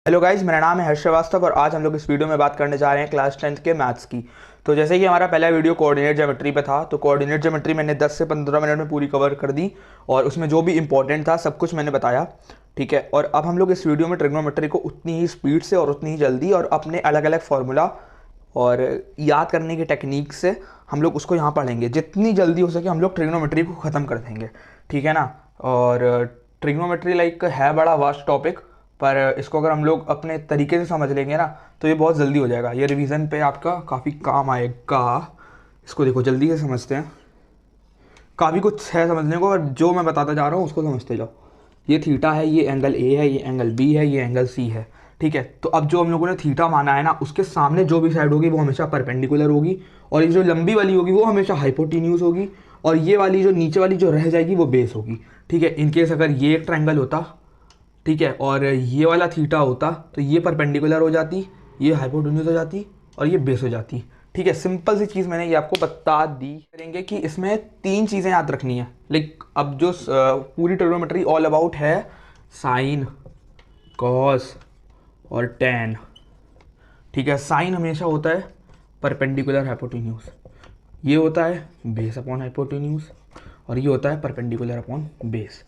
Hello guys, मेरा नाम है हर्ष श्रीवास्तव और आज हम लोग इस वीडियो में बात करने जा रहे हैं क्लास 10th के मैथ्स की। तो जैसे कि हमारा पहला वीडियो कोऑर्डिनेट ज्योमेट्री पे था, तो कोऑर्डिनेट ज्योमेट्री मैंने 10 से 15 मिनट में पूरी कवर कर दी और उसमें जो भी इंपॉर्टेंट था सब कुछ मैंने बताया। ठीक है, और अब हम लोग इस वीडियो में ट्रिग्नोमेट्री को उतनी ही स्पीड से और उतनी ही जल्दी और अपने अलग अलग फार्मूला और याद करने की टेक्निक से हम लोग उसको यहाँ पढ़ेंगे। जितनी जल्दी हो सके हम लोग ट्रिग्नोमेट्री को ख़त्म कर देंगे, ठीक है ना। और ट्रिग्नोमेट्री लाइक है बड़ा वास्ट टॉपिक, पर इसको अगर हम लोग अपने तरीके से समझ लेंगे ना तो ये बहुत जल्दी हो जाएगा। ये रिवीजन पे आपका काफ़ी काम आएगा। इसको देखो, जल्दी से समझते हैं। काफ़ी कुछ है समझने को, और जो मैं बताता जा रहा हूँ उसको समझते जाओ। ये थीटा है, ये एंगल ए है, ये एंगल बी है, ये एंगल सी है, ठीक है। तो अब जो हम लोगों ने थीटा माना है ना, उसके सामने जो भी साइड होगी वो हमेशा परपेंडिकुलर होगी, और ये जो लंबी वाली होगी वो हमेशा हाइपोटेन्यूज होगी, और ये वाली जो नीचे वाली जो रह जाएगी वो बेस होगी, ठीक है। इनकेस अगर ये एक ट्रायंगल होता, ठीक है, और ये वाला थीटा होता तो ये परपेंडिकुलर हो जाती, ये हाइपोटेन्यूज हो जाती और ये बेस हो जाती, ठीक है। सिंपल सी चीज़ मैंने ये आपको बता दी। करेंगे कि इसमें 3 चीज़ें याद रखनी है। लाइक अब जो पूरी ट्रिग्नोमेट्री ऑल अबाउट है साइन, कॉस और टैन, ठीक है। साइन हमेशा होता है परपेंडिकुलर हाइपोटेन्यूज, ये होता है बेस अपॉन हाइपोटेन्यूज, और ये होता है परपेंडिकुलर अपॉन बेस।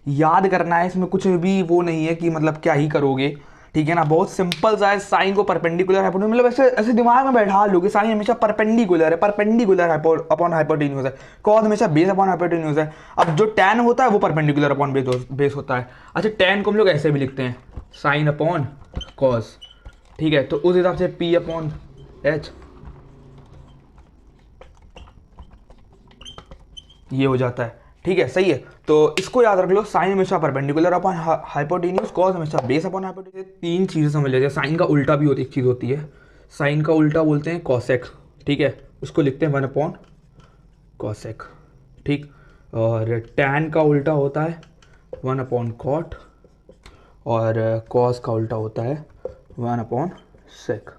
याद करना है, इसमें कुछ भी वो नहीं है कि मतलब क्या ही करोगे, ठीक है ना। बहुत सिंपल सा है। साइन को परपेंडिकुलर हाइपोटेन्यूज मतलब ऐसे ऐसे दिमाग में बैठा लोगे। साइन हमेशा परपेंडिकुलर है, परपेंडिकुलर अपॉन हाइपोटेन्यूज है। कॉस हमेशा बेस अपॉन हाइपोटेन्यूज है। अब जो टैन होता है वो परपेंडिकुलर अपॉन बेस होता है। अच्छा, टैन को हम लोग ऐसे भी लिखते हैं, साइन अपॉन कॉस, ठीक है। तो उस हिसाब से पी अपॉन एच ये हो जाता है, ठीक है, सही है। तो इसको याद रख लो, साइन हमेशा परपेंडिकुलर अपॉन हाइपोटेन्यूज, कॉस हमेशा बेस अपॉन हाइपोटेन्यूज। 3 चीज़ें समझ लेते हैं। साइन का उल्टा भी होती एक चीज़ होती है, साइन का उल्टा बोलते हैं कॉसेक, ठीक है। उसको लिखते हैं 1 अपॉन कॉसेक, ठीक। और टैन का उल्टा होता है 1 अपॉन कॉट, और कॉस का उल्टा होता है 1 अपॉन सेक,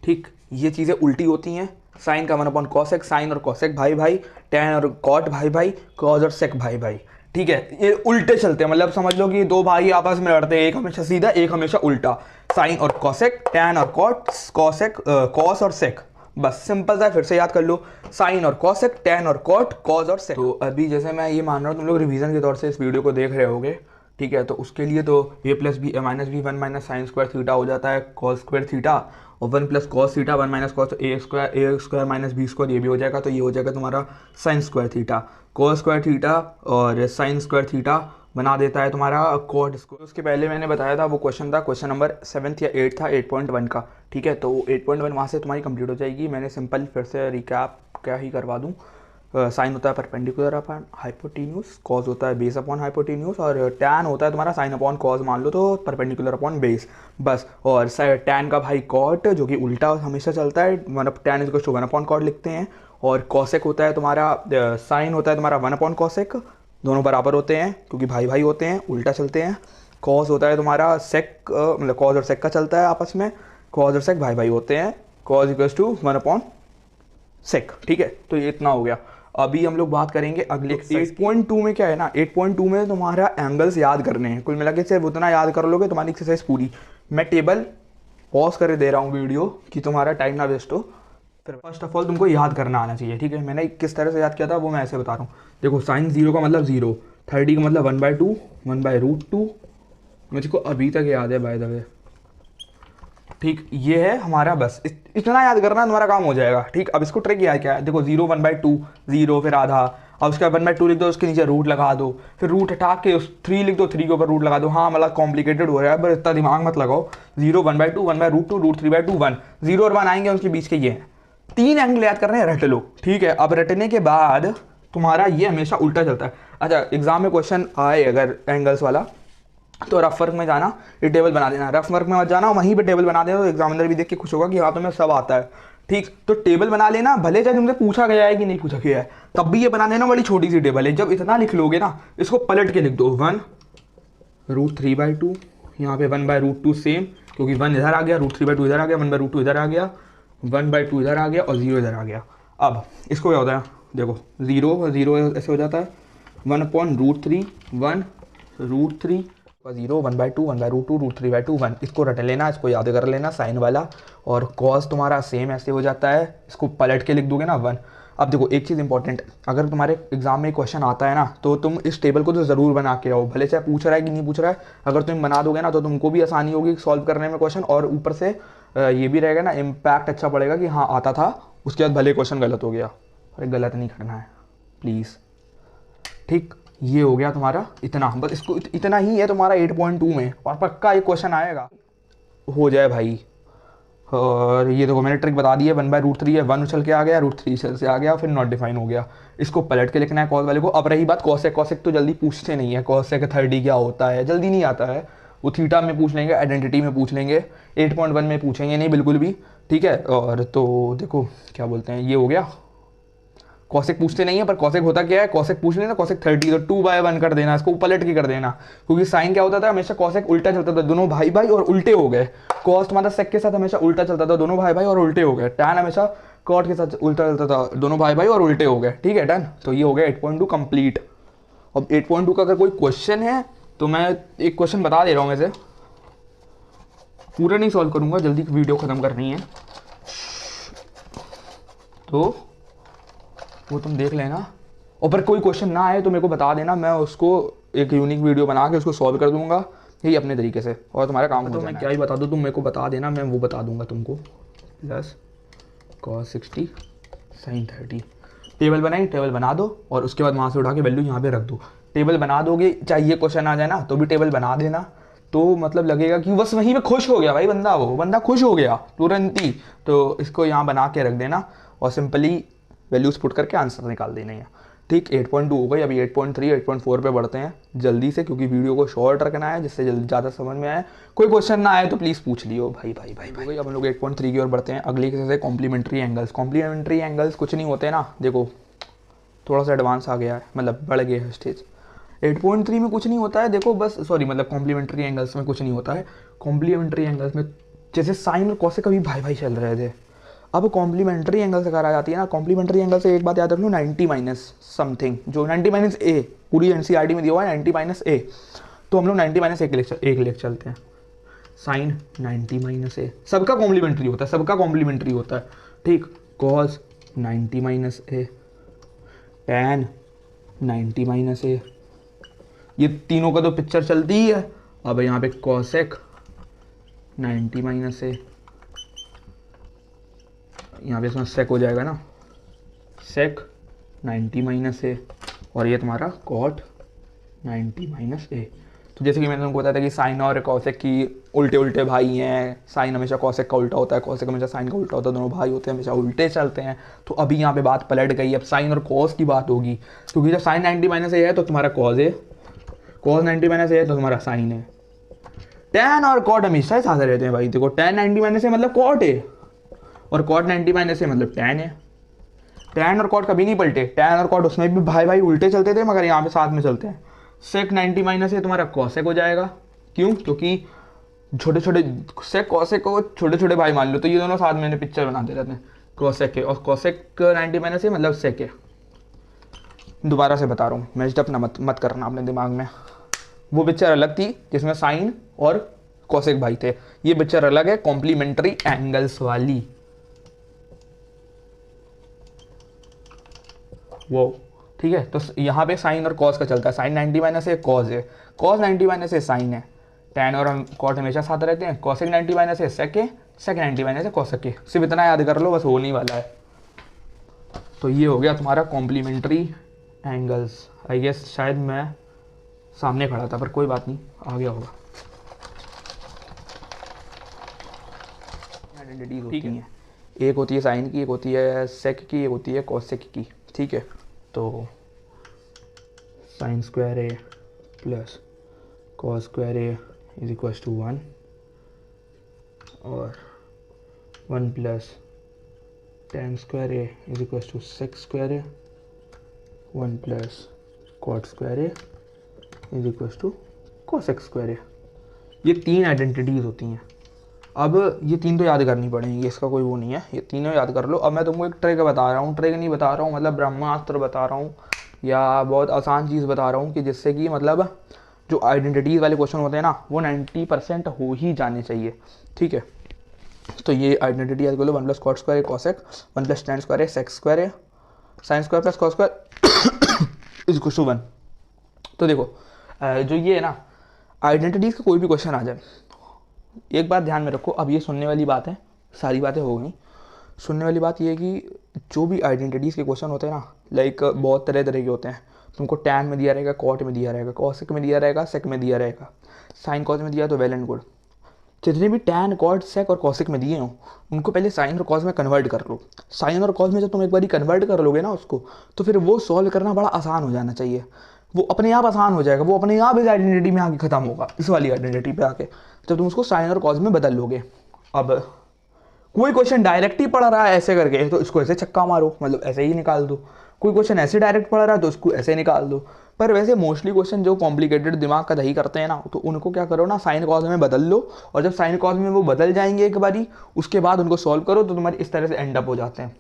ठीक। ये चीज़ें उल्टी होती हैं। साइन का 1 अपॉन कॉसेक, साइन और कॉसेक भाई भाई, टैन और कॉट भाई भाई, कॉस और सेक भाई भाई, ठीक है। ये उल्टे चलते हैं, मतलब समझ लो कि 2 भाई आपस में लड़ते हैं, एक हमेशा सीधा एक हमेशा उल्टा। साइन और कॉसेक, टैन और कॉट, कॉसेक, कॉस और सेक, बस सिंपल सा। फिर से याद कर लो, साइन और कॉसेक, टैन और कॉट, कॉस और सेक। तो अभी जैसे मैं ये मान रहा हूँ तुम लोग रिवीजन के तौर से इस वीडियो को देख रहे होगे, ठीक है। तो उसके लिए तो A plus B minus B 1 minus sine square theta हो जाता है कॉस स्क्वायर थीटा, और 1 plus cos theta 1 minus cos A square minus B square, ये भी हो जाएगा। तो ये हो जाएगा तुम्हारा sine square theta. Cos square theta और साइन स्क्वायर थीटा बना देता है तुम्हारा कॉट स्क्वायर। उसके पहले मैंने बताया था वो क्वेश्चन था, क्वेश्चन नंबर 7 या 8 था, 8.1 का, ठीक है। तो 8.1 वहाँ से तुम्हारी कंप्लीट हो जाएगी। मैंने सिंपल फिर से रिकैप क्या ही करवा दूँ। साइन होता है परपेंडिकुलर अपॉन हाइपोटेन्यूज, कॉस होता है बेस अपॉन हाइपोटेन्यूज, और टैन होता है तुम्हारा साइन अपॉन कॉस मान लो तो परपेंडिकुलर अपॉन बेस, बस। और टैन का भाई कॉट जो कि उल्टा हमेशा चलता है, मतलब tan is to 1 upon cot लिखते हैं। और कॉसेक होता है तुम्हारा, साइन होता है तुम्हारा 1 अपॉन कॉसेक, दोनों बराबर होते हैं क्योंकि भाई भाई होते हैं, उल्टा चलते हैं। कॉस होता है तुम्हारा सेक, मतलब कॉस और सेक का चलता है आपस में, कॉस और सेक भाई भाई होते हैं, cos equals to 1 upon sec, ठीक है। तो ये इतना हो गया। अभी हम लोग बात करेंगे अगले 8.2 में। क्या है ना, 8.2 में तुम्हारा एंगल्स याद करने हैं। कुल मिला के सिर्फ उतना याद कर लोगे तुम्हारी एक्सरसाइज पूरी। मैं टेबल पॉज कर दे रहा हूँ वीडियो कि तुम्हारा टाइम ना वेस्ट हो। फिर फर्स्ट ऑफ ऑल तुमको याद करना आना चाहिए, ठीक है। मैंने किस तरह से याद किया था वो मैं ऐसे बता रहा हूँ। देखो, साइन 0 का मतलब 0, 30 का मतलब 1/2, 1/√2, मुझको अभी तक याद है बाय द वे, ठीक। ये है हमारा, बस इतना याद करना तुम्हारा काम हो जाएगा, ठीक। अब इसको ट्रिक याद क्या है, देखो 0 1/2, 0 फिर आधा, अब उसके बाद 1/2 लिख दो, उसके नीचे रूट लगा दो, फिर रूट हटा के उस 3 लिख दो, 3 के ऊपर रूट लगा दो। हाँ मतलब कॉम्प्लिकेटेड हो रहा है, पर इतना दिमाग मत लगाओ। 0 1/2, 1/√2, √3/2, 1, 0 और 1 आएंगे उनके बीच के, ये हैं 3 एंगल याद करने हैं, रट लो, ठीक है। अब रटने के बाद तुम्हारा ये हमेशा उल्टा चलता है। अच्छा, एग्जाम में क्वेश्चन आए अगर एंगल्स वाला, तो रफ वर्क में जाना, ये टेबल बना देना। रफ वर्क में मत जाना, वहीं पे टेबल बना देना, तो एग्जामिनर भी देख के खुश होगा कि हाँ तुम्हें सब आता है, ठीक। तो टेबल बना लेना, भले चाहे तुमसे पूछा गया है कि नहीं पूछा गया है, तब भी ये बना देना। बड़ी छोटी सी टेबल है, जब इतना लिख लोगे ना, इसको पलट के लिख दो 1√3/2, यहाँ पे 1/√2 सेम, क्योंकि 1 इधर आ गया, √3/2 इधर आ गया, 1/√2 इधर आ गया, 1/2 इधर आ गया और 0 इधर आ गया। अब इसको क्या होता है, देखो 0 0 ऐसे हो जाता है, 1/√3, 1√3 0 1/2 1/√2 √3/2 1, इसको रट लेना, इसको याद कर लेना साइन वाला। और कॉस तुम्हारा सेम ऐसे हो जाता है, इसको पलट के लिख दोगे ना 1। अब देखो एक चीज़ इंपॉर्टेंट, अगर तुम्हारे एग्जाम में क्वेश्चन आता है ना तो तुम इस टेबल को तो ज़रूर बना के आओ, भले चाहे पूछ रहा है कि नहीं पूछ रहा है। अगर तुम बना दोगे ना तो तुमको भी आसानी होगी सॉल्व करने में क्वेश्चन, और ऊपर से ये भी रहेगा ना, इम्पैक्ट अच्छा पड़ेगा कि हाँ आता था, उसके बाद भले क्वेश्चन गलत हो गया। अरे गलत नहीं करना है प्लीज़, ठीक। ये हो गया तुम्हारा इतना, बस इसको इतना ही है तुम्हारा 8.2 में, और पक्का एक क्वेश्चन आएगा हो जाए भाई। और ये देखो मैंने ट्रिक बता दी है, 1/√3 है, 1 उछल के आ गया, √3 से आ गया, फिर नॉट डिफाइन हो गया। इसको पलट के लिखना है कॉस वाले को। अब रही बात कॉसेक, कॉसेक तो जल्दी पूछते नहीं है, कॉसेक 30 क्या होता है जल्दी नहीं आता है, वो थीटा में पूछ लेंगे, आइडेंटिटी में पूछ लेंगे, 8.1 में पूछेंगे नहीं बिल्कुल भी, ठीक है। और तो देखो क्या बोलते हैं, ये हो गया। कॉसेक पूछते नहीं है, पर कॉसेक होता क्या है, कॉसेक पूछ लेना कॉसेक 30 तो 2/1 कर देना, इसको पलट के कर देना, क्योंकि साइन क्या होता था हमेशा कॉसेक उल्टा चलता था, दोनों भाई भाई और उल्टे हो गए। कॉस तुम्हारा सेक के साथ हमेशा उल्टा चलता था, दोनों भाई भाई और उल्टे हो गए। टैन हमेशा कॉट के साथ उल्टा चलता था, दोनों भाई भाई और उल्टे हो गए, ठीक है डन। तो ये हो गया 8.2 कंप्लीट। अब 8.2 का अगर कोई क्वेश्चन है तो मैं एक क्वेश्चन बता दे रहा हूँ, वैसे पूरा नहीं सॉल्व करूँगा, जल्दी वीडियो ख़त्म करनी है, तो वो तुम देख लेना। और पर कोई क्वेश्चन ना आए तो मेरे को बता देना, मैं उसको एक यूनिक वीडियो बना के उसको सॉल्व कर दूंगा, यही अपने तरीके से, और तुम्हारा काम तो मैं क्या ही बता दूँ, तुम मेरे को बता देना, मैं वो बता दूंगा तुमको। प्लस cos 60 sin 30, टेबल बनाई, टेबल बना दो, और उसके बाद वहाँ से उठा के वैल्यू यहाँ पे रख दो। टेबल बना दोगे, चाहे ये क्वेश्चन आ जाए ना तो भी टेबल बना देना, तो मतलब लगेगा कि बस वहीं पे खुश हो गया भाई बंदा, वो बंदा खुश हो गया तुरंत ही। तो इसको यहाँ बना के रख देना और सिंपली वैल्यूज पुट करके आंसर निकाल देना है, ठीक। 8.2 हो गई, अभी 8.3 8.4 पे बढ़ते हैं जल्दी से, क्योंकि वीडियो को शॉर्ट रखना है जिससे जल्दी ज़्यादा समझ में आए। कोई क्वेश्चन ना आए तो प्लीज़ पूछ लियो भाई भाई भाई भाई। अब हम लोग 8.3 की ओर बढ़ते हैं, अगली केस है कॉम्प्लीमेंट्री एंगल्स। कॉम्प्लीमेंट्री एंगल्स कुछ नहीं होते ना, देखो थोड़ा सा एडवांस आ गया है, मतलब बढ़ गया है स्टेज। 8.3 में कुछ नहीं होता है, देखो बस सॉरी मतलब कॉम्प्लीमेंट्री एंगल्स में कुछ नहीं होता है। कॉम्प्लीमेंट्री एंगल्स में जैसे साइन और कॉसेक कभी भाई भाई चल रहे थे, अब कॉम्प्लीमेंट्री एंगल से करा जाती है ना, कॉम्प्लीमेंट्री एंगल से एक बात याद रख लो, 90 माइनस समथिंग, जो 90 माइनस ए पूरी एनसीईआरटी में दिया हुआ है, 90 माइनस ए, तो हम लोग 90 माइनस एक लेख चलते हैं। साइन 90 माइनस ए सबका कॉम्प्लीमेंट्री होता है, सबका कॉम्प्लीमेंट्री होता है, ठीक। कॉस 90 माइनस ए, टैन 90 माइनस ए, ये तीनों का तो पिक्चर चलती ही है। अब यहाँ पे कॉसेक 90 माइनस ए, यहाँ पे इसमें सेक हो जाएगा ना, सेक 90 माइनस ए, और ये तुम्हारा कॉट 90 माइनस ए। तो जैसे कि मैंने तुमको बताया था कि साइन और कॉसेक की उल्टे उल्टे भाई हैं, साइन हमेशा कॉसेक का उल्टा होता है, कॉसेक हमेशा साइन का उल्टा होता है, दोनों भाई होते हैं हमेशा उल्टे चलते हैं। तो अभी यहाँ पे बात पलट गई, अब साइन और कॉस की बात होगी, क्योंकि जब साइन 90 माइनस ए है तो तुम्हारा कॉस है, कॉस 90 माइनस ए है तो तुम्हारा साइन है। टैन और कॉट हमेशा साथ रहते हैं भाई, देखो टैन 90 माइनस ए मतलब कॉट है, और कॉट 90 माइनस ए मतलब टैन है। टैन और कॉट कभी नहीं पलटे, टैन और कॉट उसमें भी भाई भाई उल्टे चलते थे, मगर यहाँ पे साथ में चलते हैं। सेक 90 माइनस ए तुम्हारा कॉसेक हो जाएगा, क्यों, क्योंकि छोटे छोटे सेक कॉसेक को छोटे छोटे भाई मान लो, तो ये दोनों साथ में पिक्चर बनाते रहते हैं कॉसेक के, और कॉसेक 90 माइनस ए मतलब सेक है। दोबारा से बता रहा हूँ, मैच्ड अप ना मत करना अपने दिमाग में, वो पिक्चर अलग थी जिसमें साइन और कॉसेक भाई थे, ये पिक्चर अलग है कॉम्प्लीमेंट्री एंगल्स वाली, वो ठीक है। तो यहाँ पे साइन और कॉस का चलता है, साइन 90 माइनस ए कॉस है, कॉस 90 माइनस ए साइन है, टैन और कॉट हमेशा साथ रहते हैं, कॉसेक 90 माइनस ए सेक है, सेक 90 माइनस ए कॉसेक है, सिर्फ इतना याद कर लो, बस होने वाला है। तो ये हो गया तुम्हारा कॉम्प्लीमेंट्री एंगल्स। आई गेस शायद मैं सामने खड़ा था, पर कोई बात नहीं, आ गया होगा। आइडेंटिटीज होती हैं, एक होती है साइन की, एक होती है सेक की, एक होती है कॉसेक की, ठीक है। तो sine square A plus cos square A is equal to 1, और 1 plus tan square A is equal to sec square A, 1 plus cot square A is equal to cosec square A. ये तीन identities होती हैं। अब ये तीन तो याद करनी पड़ेंगी, इसका कोई वो नहीं है, ये तीनों याद कर लो। अब मैं तुमको एक ट्रिक बता रहा हूँ, ट्रिक नहीं बता रहा हूँ मतलब ब्रह्मास्त्र बता रहा हूँ, या बहुत आसान चीज़ बता रहा हूँ कि जिससे कि मतलब जो आइडेंटिटीज़ वाले क्वेश्चन होते हैं ना वो 90% हो ही जाने चाहिए, ठीक है। तो ये आइडेंटिटी बोलो 1 + cot square cosec, 1 + tan square sec square है, sine square plus cos square is equal to 1। तो देखो जो ये है ना आइडेंटिटीज़ का कोई भी क्वेश्चन आ जाए, एक बात ध्यान में रखो, अब ये सुनने वाली बात है, सारी बातें हो गई। सुनने वाली बात ये है कि जो भी आइडेंटिटीज़ के क्वेश्चन होते हैं ना, लाइक बहुत तरह तरह के होते हैं। तुमको टैन में दिया रहेगा, कॉट में दिया रहेगा, कॉसेक में दिया रहेगा, सेक में दिया रहेगा, साइन कॉस में दिया तो वेल एंड गुड। जितने भी टैन कॉट सेक और कॉसिक में दिए हों उनको पहले साइन और कॉस में कन्वर्ट कर लो। साइन और कॉस में जब तुम एक बारी कन्वर्ट कर लोगे ना उसको, तो फिर वो सॉल्व करना बड़ा आसान हो जाना चाहिए, वो अपने आप आसान हो जाएगा, वो अपने आप इस आइडेंटिटी में आके ख़त्म होगा, इस वाली आइडेंटिटी पे आके जब तुम उसको साइन और कॉस में बदल लोगे। अब कोई क्वेश्चन डायरेक्ट ही पढ़ रहा है ऐसे करके तो इसको ऐसे छक्का मारो, मतलब ऐसे ही निकाल दो। कोई क्वेश्चन ऐसे डायरेक्ट पढ़ रहा है तो उसको ऐसे निकाल दो। पर वैसे मोस्टली क्वेश्चन जो कॉम्प्लिकेटेड दिमाग का दही करते हैं ना, तो उनको क्या करो ना, साइन कॉस में बदल लो, और जब साइन कॉस में वो बदल जाएंगे एक बारी, उसके बाद उनको सॉल्व करो तो तुम्हारे इस तरह से एंड अप हो जाते हैं।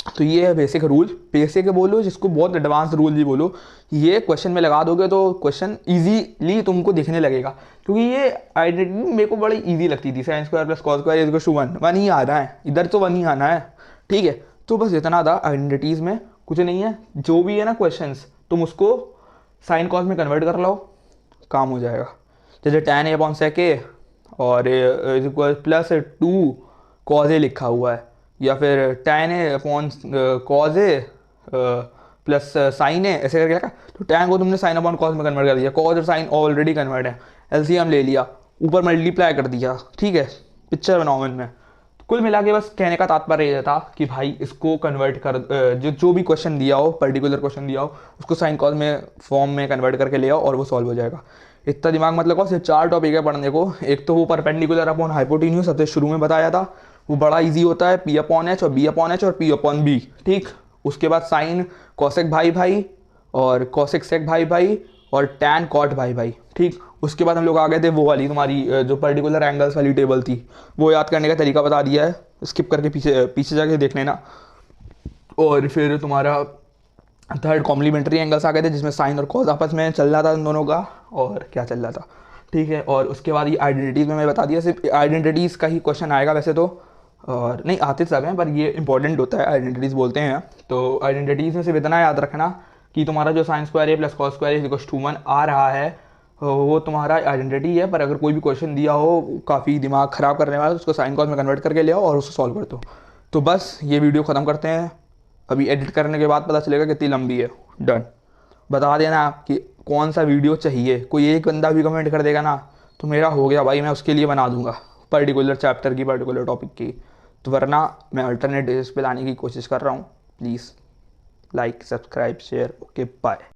तो ये है बेसिक रूल, बेसिक बोलो जिसको बहुत एडवांस रूल भी बोलो। ये क्वेश्चन में लगा दोगे तो क्वेश्चन इजीली तुमको दिखने लगेगा, क्योंकि ये आइडेंटिटी मेरे को बड़ी इजी लगती थी। Sine square plus cos square is equal to 1 ही आ रहा है, इधर तो 1 ही आना है, ठीक है। तो बस इतना था, आइडेंटिटीज़ में कुछ नहीं है। जो भी है ना क्वेश्चंस, तुम उसको साइन कॉस में कन्वर्ट कर लो, काम हो जाएगा। जैसे tan a/sec सेक और इज इक्वल +2 cos a लिखा हुआ है, या फिर tan a/cos a plus sign है ऐसे करके लिखा, तो tan को तुमने साइन अपॉन कॉस में कन्वर्ट कर दिया, कॉस और साइन ऑलरेडी कन्वर्ट है, एलसीएम ले लिया, ऊपर मल्टीप्लाई कर दिया, ठीक है, पिक्चर बनाओ में। कुल मिला के बस कहने का तात्पर्य ये था कि भाई इसको कन्वर्ट कर, जो भी क्वेश्चन दिया हो, पर्टिकुलर क्वेश्चन दिया हो, उसको साइन कॉस में फॉर्म में कन्वर्ट करके ले आओ और वो सॉल्व हो जाएगा। इतना दिमाग मत लगाओ, सिर्फ 4 टॉपिक है पढ़ने को। एक तो वो परपेंडिकुलर अपॉन हाइपोटेन्यूज सबसे शुरू में बताया था, वो बड़ा ईजी होता है, P/H और B/H और P/B, ठीक। उसके बाद साइन कॉसेक भाई भाई और कॉसेक सेक भाई भाई और टैन कॉट भाई भाई, ठीक। उसके बाद हम लोग आ गए थे वो वाली तुम्हारी जो पर्टिकुलर एंगल्स वाली टेबल थी, वो याद करने का तरीका बता दिया है, स्किप करके पीछे जाके देख लेना। और फिर तुम्हारा थर्ड कॉम्प्लीमेंट्री एंगल्स आ गए थे, जिसमें साइन और कॉस आपस में चल रहा था उन दोनों का, और क्या चल रहा था, ठीक है। और उसके बाद ये आइडेंटिटीज़ में मैं बता दिया, सिर्फ आइडेंटिटीज़ का ही क्वेश्चन आएगा वैसे तो, और नहीं आते सब हैं पर ये इंपॉर्टेंट होता है, आइडेंटिटीज़ बोलते हैं। तो आइडेंटिटीज़ में सिर्फ इतना याद रखना कि तुम्हारा जो sine square a plus cos square is equal to 1 आ रहा है, वो तुम्हारा आइडेंटिटी है। पर अगर कोई भी क्वेश्चन दिया हो काफ़ी दिमाग ख़राब करने वाला, तो उसको साइन कॉस में कन्वर्ट करके ले आओ और उसको सॉल्व कर दो। तो बस ये वीडियो ख़त्म करते हैं, अभी एडिट करने के बाद पता चलेगा कितनी लंबी है। डन। बता देना कि कौन सा वीडियो चाहिए, कोई एक बंदा भी कमेंट कर देगा ना तो मेरा हो गया भाई, मैं उसके लिए बना दूंगा पर्टिकुलर चैप्टर की, पर्टिकुलर टॉपिक की। तो वरना मैं अल्टरनेट डेज पे लाने की कोशिश कर रहा हूँ। Please like, subscribe, share. Okay bye.